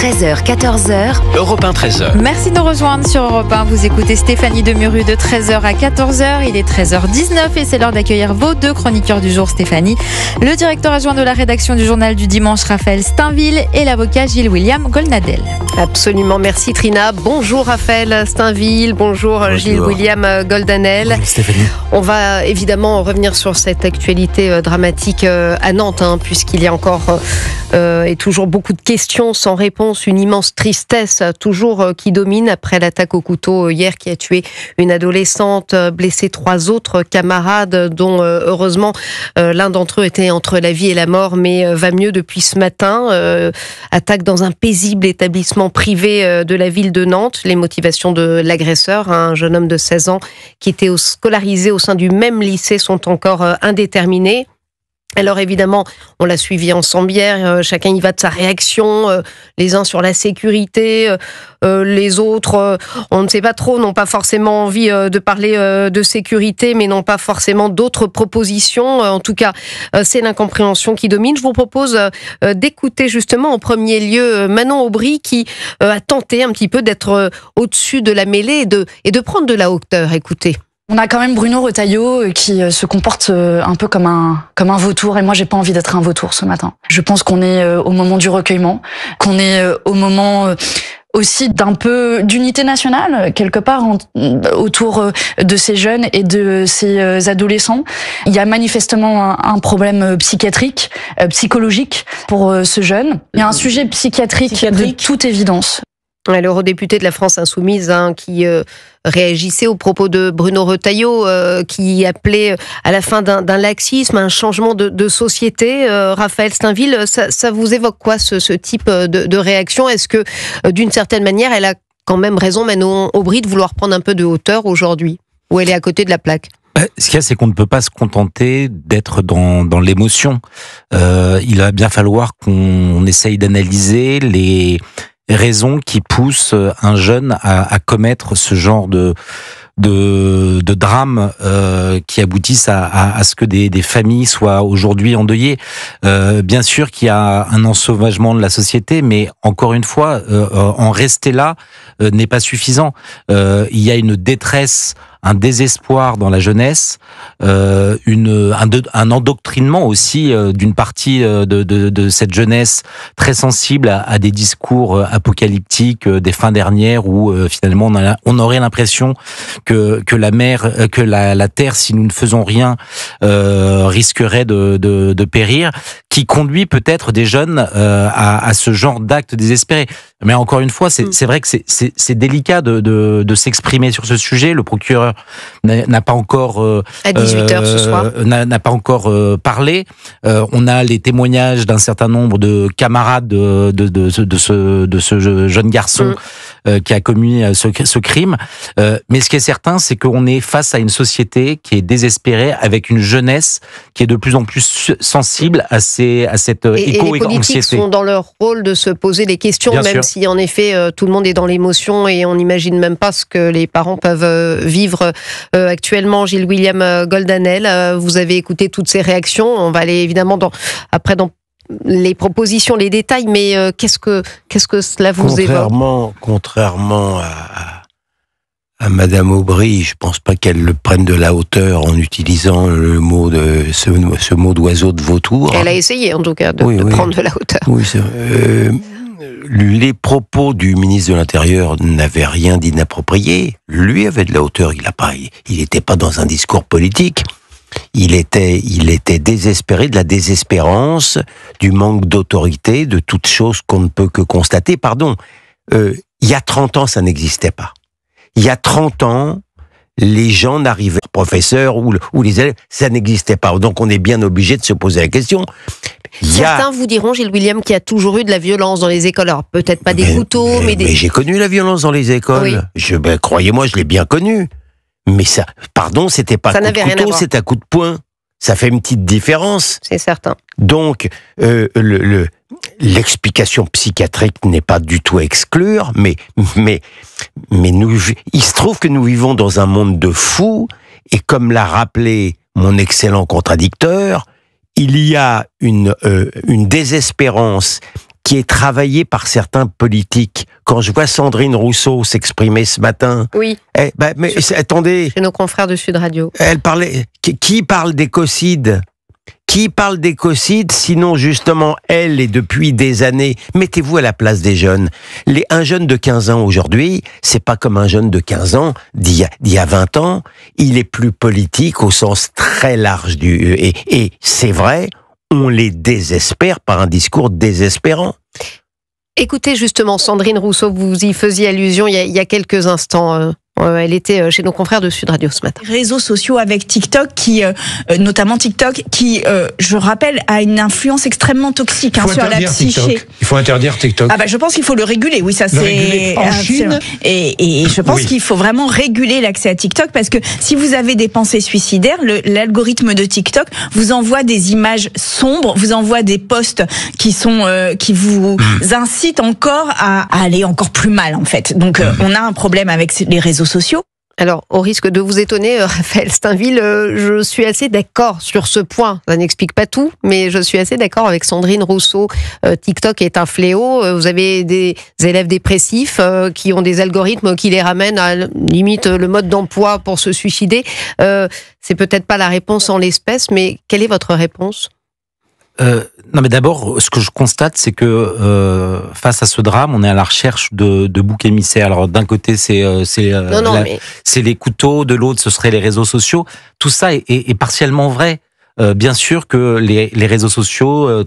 13h, 14h. Europe 1, 13h. Merci de nous rejoindre sur Europe 1. Vous écoutez Stéphanie Demuru de 13h à 14h. Il est 13h19 et c'est l'heure d'accueillir vos deux chroniqueurs du jour, Stéphanie. Le directeur adjoint de la rédaction du journal du dimanche, Raphaël Steinville, et l'avocat Gilles-William Goldnadel. Absolument, merci Trina. Bonjour Raphaël Steinville, bonjour Gilles-William Goldnadel. Bonjour Stéphanie. On va évidemment revenir sur cette actualité dramatique à Nantes, puisqu'il y a encore et toujours beaucoup de questions sans réponse, une immense tristesse toujours qui domine après l'attaque au couteau hier qui a tué une adolescente, blessé 3 autres camarades dont heureusement l'un d'entre eux était entre la vie et la mort mais va mieux depuis ce matin. Attaque dans un paisible établissement privé de la ville de Nantes. Les motivations de l'agresseur, un jeune homme de 16 ans qui était scolarisé au sein du même lycée, sont encore indéterminées. Alors évidemment, on l'a suivi ensemble hier, chacun y va de sa réaction, les uns sur la sécurité, les autres, on ne sait pas trop, n'ont pas forcément envie de parler de sécurité, mais n'ont pas forcément d'autres propositions. En tout cas, c'est l'incompréhension qui domine. Je vous propose d'écouter justement en premier lieu Manon Aubry qui a tenté un petit peu d'être au-dessus de la mêlée et de prendre de la hauteur. Écoutez. On a quand même Bruno Retailleau qui se comporte un peu comme un vautour, et moi j'ai pas envie d'être un vautour ce matin. Je pense qu'on est au moment du recueillement, qu'on est au moment aussi d'un peu d'unité nationale quelque part autour de ces jeunes et de ces adolescents. Il y a manifestement un problème psychiatrique, psychologique pour ce jeune. Il y a un sujet psychiatrique de toute évidence. L'eurodéputé de la France Insoumise qui réagissait aux propos de Bruno Retailleau qui appelait à la fin d'un laxisme, un changement de société. Raphaël Steinville, ça vous évoque quoi ce type de réaction? Est-ce que d'une certaine manière elle a quand même raison, Manon Aubry, de vouloir prendre un peu de hauteur aujourd'hui, ou elle est à côté de la plaque? Ce qu'il y a, c'est qu'on ne peut pas se contenter d'être dans l'émotion. Il va bien falloir qu'on essaye d'analyser les raisons qui poussent un jeune à commettre ce genre de drames qui aboutissent à ce que des familles soient aujourd'hui endeuillées. Bien sûr qu'il y a un ensauvagement de la société, mais encore une fois, en rester là n'est pas suffisant. Il y a une détresse, un désespoir dans la jeunesse, un endoctrinement aussi d'une partie de cette jeunesse très sensible à des discours apocalyptiques des fins dernières où finalement on aurait l'impression que la terre, si nous ne faisons rien, risquerait de périr, qui conduit peut-être des jeunes à ce genre d'actes désespérés. Mais encore une fois, c'est vrai que c'est délicat de s'exprimer sur ce sujet. Le procureur n'a pas encore à 18h ce soir n'a pas encore parlé. On a les témoignages d'un certain nombre de camarades de ce jeune garçon qui a commis ce crime. Mais ce qui est certain, c'est qu'on est face à une société qui est désespérée, avec une jeunesse qui est de plus en plus sensible à cette éco-anxiété. Et les politiques sont dans leur rôle de se poser des questions, bien même sûr. Si en effet tout le monde est dans l'émotion et on n'imagine même pas ce que les parents peuvent vivre actuellement. Gilles-William Goldnadel, vous avez écouté toutes ces réactions. On va aller évidemment dans les propositions, les détails, mais qu'est-ce que cela vous évoque? Contrairement à Madame Aubry, je pense pas qu'elle le prenne de la hauteur en utilisant le mot ce mot d'oiseau de vautour. Elle a essayé en tout cas de prendre de la hauteur. Oui, c'est vrai. Les propos du ministre de l'Intérieur n'avaient rien d'inapproprié. Lui avait de la hauteur. Il n'était pas dans un discours politique. Il était désespéré de la désespérance, du manque d'autorité, de toutes choses qu'on ne peut que constater. Pardon, il y a 30 ans, ça n'existait pas. Il y a 30 ans, les gens n'arrivaient pas, professeurs ou les élèves, ça n'existait pas. Donc on est bien obligé de se poser la question. Certains vous diront, Gilles-William, qu'il y a toujours eu de la violence dans les écoles. Alors peut-être pas des couteaux, mais des... Mais j'ai connu la violence dans les écoles. Oui. Croyez-moi, je l'ai bien connue. Mais ça, pardon, c'était pas un coup de couteau, c'était un coup de poing. Ça fait une petite différence. C'est certain. Donc, l'explication psychiatrique n'est pas du tout à exclure, mais il se trouve que nous vivons dans un monde de fous, et comme l'a rappelé mon excellent contradicteur, il y a une désespérance qui est travaillé par certains politiques. Quand je vois Sandrine Rousseau s'exprimer ce matin, Oui, mais attendez, chez nos confrères de Sud Radio. elle parlait. Qui parle d'écocide? Qui parle d'écocide, sinon justement elle, et depuis des années, mettez-vous à la place des jeunes. Un jeune de 15 ans aujourd'hui, c'est pas comme un jeune de 15 ans d'il y a 20 ans. Il est plus politique au sens très large et c'est vrai, on les désespère par un discours désespérant. Écoutez justement Sandrine Rousseau, vous y faisiez allusion il y a quelques instants. Elle était chez nos confrères de Sud Radio ce matin. Réseaux sociaux avec TikTok, notamment TikTok, qui, je rappelle, a une influence extrêmement toxique sur la psyché. Il faut interdire TikTok. Je pense qu'il faut le réguler. Oui, ça c'est en Chine. Et je pense qu'il faut vraiment réguler l'accès à TikTok, parce que si vous avez des pensées suicidaires, l'algorithme de TikTok vous envoie des images sombres, vous envoie des posts qui vous incitent encore à aller encore plus mal en fait. Donc on a un problème avec les réseaux sociaux. Alors, au risque de vous étonner, Raphaël Steinville, je suis assez d'accord sur ce point. Ça n'explique pas tout, mais je suis assez d'accord avec Sandrine Rousseau. TikTok est un fléau. Vous avez des élèves dépressifs qui ont des algorithmes qui les ramènent à limite le mode d'emploi pour se suicider. C'est peut-être pas la réponse en l'espèce, mais quelle est votre réponse ? Non, mais d'abord, ce que je constate, c'est que face à ce drame, on est à la recherche de boucs émissaires. Alors, d'un côté, c'est les couteaux, de l'autre, ce seraient les réseaux sociaux. Tout ça est partiellement vrai. Bien sûr que les réseaux sociaux,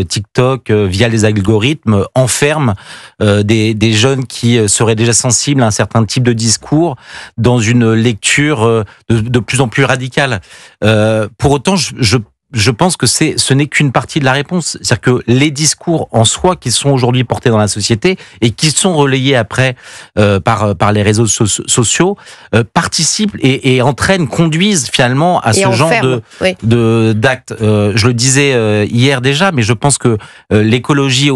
TikTok, via les algorithmes, enferment des jeunes qui seraient déjà sensibles à un certain type de discours dans une lecture de plus en plus radicale. Pour autant, je pense que ce n'est qu'une partie de la réponse. C'est-à-dire que les discours en soi qui sont aujourd'hui portés dans la société et qui sont relayés après par les réseaux sociaux participent et conduisent finalement à ce genre d'actes. Je le disais hier déjà, mais je pense que l'écologie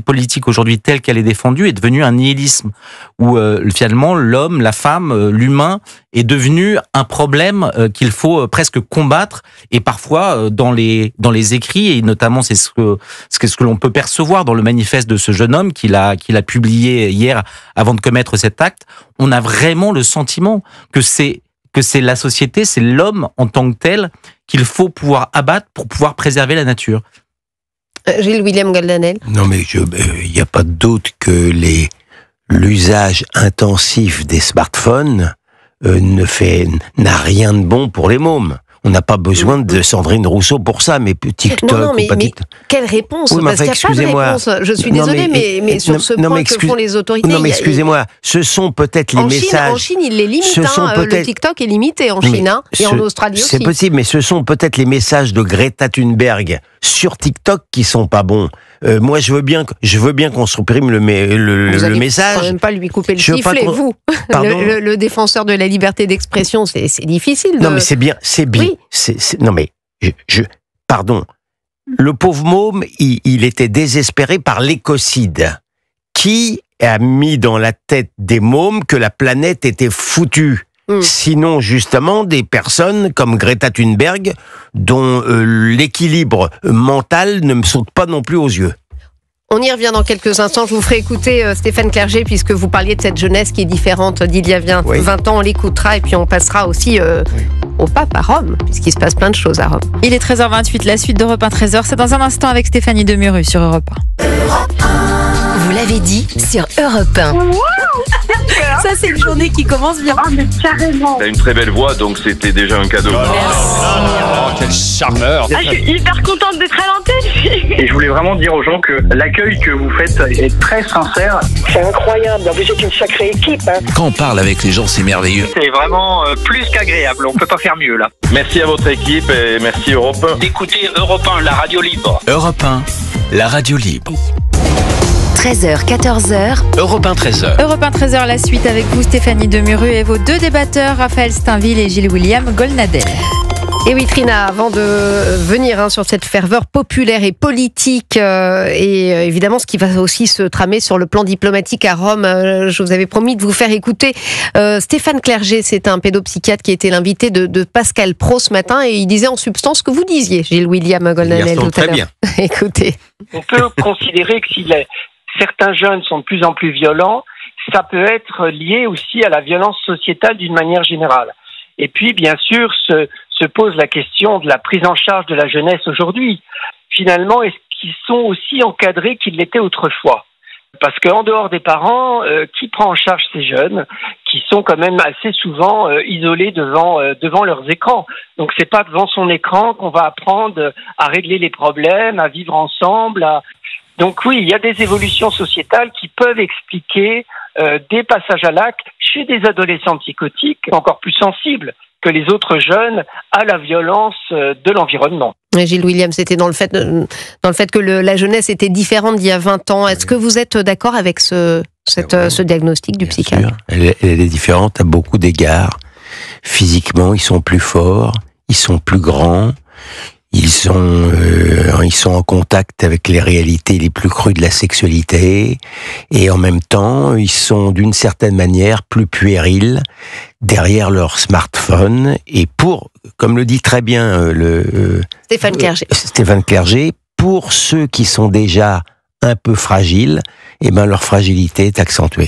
politique aujourd'hui telle qu'elle est défendue est devenue un nihilisme où finalement l'homme, la femme, l'humain est devenu un problème qu'il faut presque combattre, et parfois dans les écrits, et notamment c'est ce que l'on peut percevoir dans le manifeste de ce jeune homme qu'il a publié hier avant de commettre cet acte, on a vraiment le sentiment que c'est la société, c'est l'homme en tant que tel qu'il faut pouvoir abattre pour pouvoir préserver la nature. Gilles William Goldanel. Non, mais il n'y a pas de doute que l'usage intensif des smartphones n'a rien de bon pour les mômes. On n'a pas besoin de Sandrine Rousseau pour ça, mais TikTok mais quelle réponse? Parce qu'il n'y a pas de réponse. Je suis désolée, mais sur ce point que font les autorités... Non, mais excusez-moi, ce sont peut-être les messages... En Chine, ils les limitent. Le TikTok est limité en Chine, et en Australie aussi. C'est possible, mais ce sont peut-être les messages de Greta Thunberg sur TikTok qui sont pas bons. Moi, je veux bien qu'on supprime le message. Vous n'allez quand même pas lui couper le sifflet, vous. Le défenseur de la liberté d'expression, c'est difficile. Non, mais c'est bien. Oui. Non, mais pardon. Le pauvre môme, il était désespéré par l'écocide. Qui a mis dans la tête des mômes que la planète était foutue? Sinon, justement, des personnes comme Greta Thunberg, dont l'équilibre mental ne me saute pas non plus aux yeux. On y revient dans quelques instants. Je vous ferai écouter Stéphane Clerget, puisque vous parliez de cette jeunesse qui est différente d'il y a 20 ans. On l'écoutera et puis on passera aussi au pape à Rome, puisqu'il se passe plein de choses à Rome. Il est 13h28, la suite d'Europe 1 13h. C'est dans un instant avec Stéphanie Demuru sur Europe 1. Vous l'avez dit sur Europe 1. Wow, ça, c'est une journée qui commence bien. Oh, mais carrément. T'as une très belle voix, donc c'était déjà un cadeau. Oh, quel charmeur. Je suis hyper contente d'être à l'antenne. Et je voulais vraiment dire aux gens que l'accueil que vous faites est très sincère. C'est incroyable, vous êtes une sacrée équipe. Quand on parle avec les gens, c'est merveilleux. C'est vraiment plus qu'agréable, on peut pas faire mieux là. Merci à votre équipe et merci Europe 1. D'écouter Europe 1, la radio libre. Europe 1, la radio libre. 13h, 14h. Europe 1, 13h. Europe 1, 13h, la suite avec vous, Stéphanie Demuru, et vos deux débatteurs, Raphaël Steinville et Gilles William Golnadel. Et oui, Trina, avant de venir sur cette ferveur populaire et politique, et évidemment ce qui va aussi se tramer sur le plan diplomatique à Rome, je vous avais promis de vous faire écouter Stéphane Clerget, c'est un pédopsychiatre qui était l'invité de Pascal Praud ce matin, et il disait en substance ce que vous disiez, Gilles William Golnadel tout à l'heure. Bien. Écoutez. On peut considérer que si certains jeunes sont de plus en plus violents, ça peut être lié aussi à la violence sociétale d'une manière générale. Et puis, bien sûr, se pose la question de la prise en charge de la jeunesse aujourd'hui. Finalement, est-ce qu'ils sont aussi encadrés qu'ils l'étaient autrefois ? Parce qu'en dehors des parents, qui prend en charge ces jeunes qui sont quand même assez souvent isolés devant leurs écrans. Donc c'est pas devant son écran qu'on va apprendre à régler les problèmes, à vivre ensemble. Donc oui, il y a des évolutions sociétales qui peuvent expliquer des passages à l'acte chez des adolescents psychotiques encore plus sensibles que les autres jeunes à la violence de l'environnement. Gilles William, c'était dans le fait que la jeunesse était différente d'il y a 20 ans. Est-ce que vous êtes d'accord avec ce diagnostic du psychiatre ? Elle est différente à beaucoup d'égards. Physiquement, ils sont plus forts, ils sont plus grands, ils sont en contact avec les réalités les plus crues de la sexualité, et en même temps, ils sont d'une certaine manière plus puérils derrière leur smartphone. Et comme le dit très bien Stéphane Clerget, pour ceux qui sont déjà un peu fragiles, leur fragilité est accentuée.